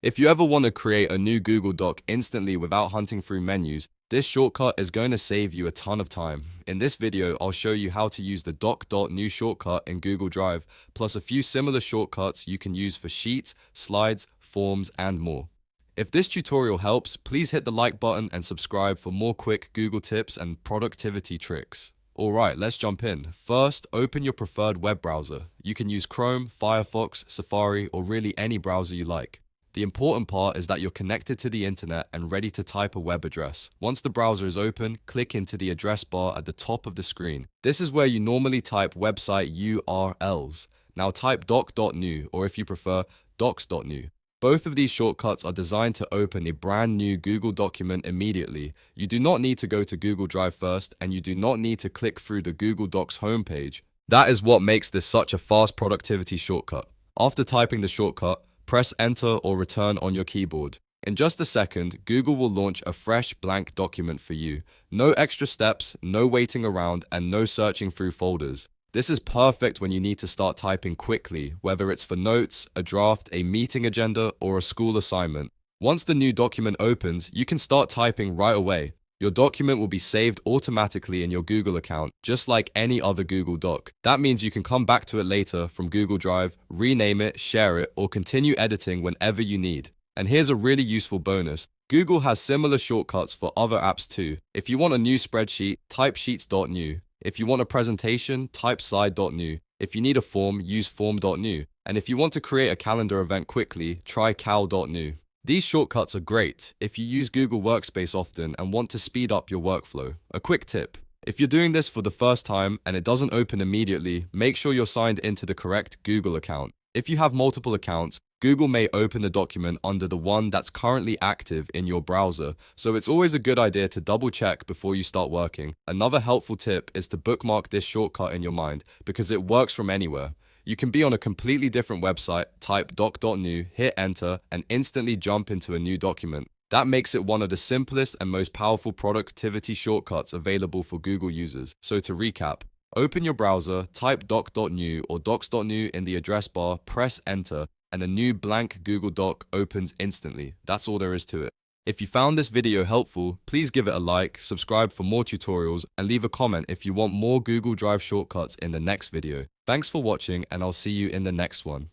If you ever want to create a new Google Doc instantly without hunting through menus, this shortcut is going to save you a ton of time. In this video, I'll show you how to use the Doc.New shortcut in Google Drive, plus a few similar shortcuts you can use for sheets, slides, forms, and more. If this tutorial helps, please hit the like button and subscribe for more quick Google tips and productivity tricks. Alright, let's jump in. First, open your preferred web browser. You can use Chrome, Firefox, Safari, or really any browser you like. The important part is that you're connected to the internet and ready to type a web address. Once the browser is open, click into the address bar at the top of the screen. This is where you normally type website URLs. Now type doc.new, or if you prefer, docs.new. Both of these shortcuts are designed to open a brand new Google document immediately. You do not need to go to Google Drive first, and you do not need to click through the Google Docs homepage. That is what makes this such a fast productivity shortcut. After typing the shortcut, press Enter or Return on your keyboard. In just a second, Google will launch a fresh blank document for you. No extra steps, no waiting around, and no searching through folders. This is perfect when you need to start typing quickly, whether it's for notes, a draft, a meeting agenda, or a school assignment. Once the new document opens, you can start typing right away. Your document will be saved automatically in your Google account, just like any other Google Doc. That means you can come back to it later from Google Drive, rename it, share it, or continue editing whenever you need. And here's a really useful bonus. Google has similar shortcuts for other apps too. If you want a new spreadsheet, type sheets.new. If you want a presentation, type slide.new. If you need a form, use form.new. And if you want to create a calendar event quickly, try cal.new. These shortcuts are great if you use Google Workspace often and want to speed up your workflow. A quick tip: if you're doing this for the first time and it doesn't open immediately, make sure you're signed into the correct Google account. If you have multiple accounts, Google may open the document under the one that's currently active in your browser, so it's always a good idea to double check before you start working. Another helpful tip is to bookmark this shortcut in your mind because it works from anywhere. You can be on a completely different website, type doc.new, hit enter, and instantly jump into a new document. That makes it one of the simplest and most powerful productivity shortcuts available for Google users. So to recap, open your browser, type doc.new or docs.new in the address bar, press enter, and a new blank Google Doc opens instantly. That's all there is to it. If you found this video helpful, please give it a like, subscribe for more tutorials, and leave a comment if you want more Google Drive shortcuts in the next video. Thanks for watching, and I'll see you in the next one.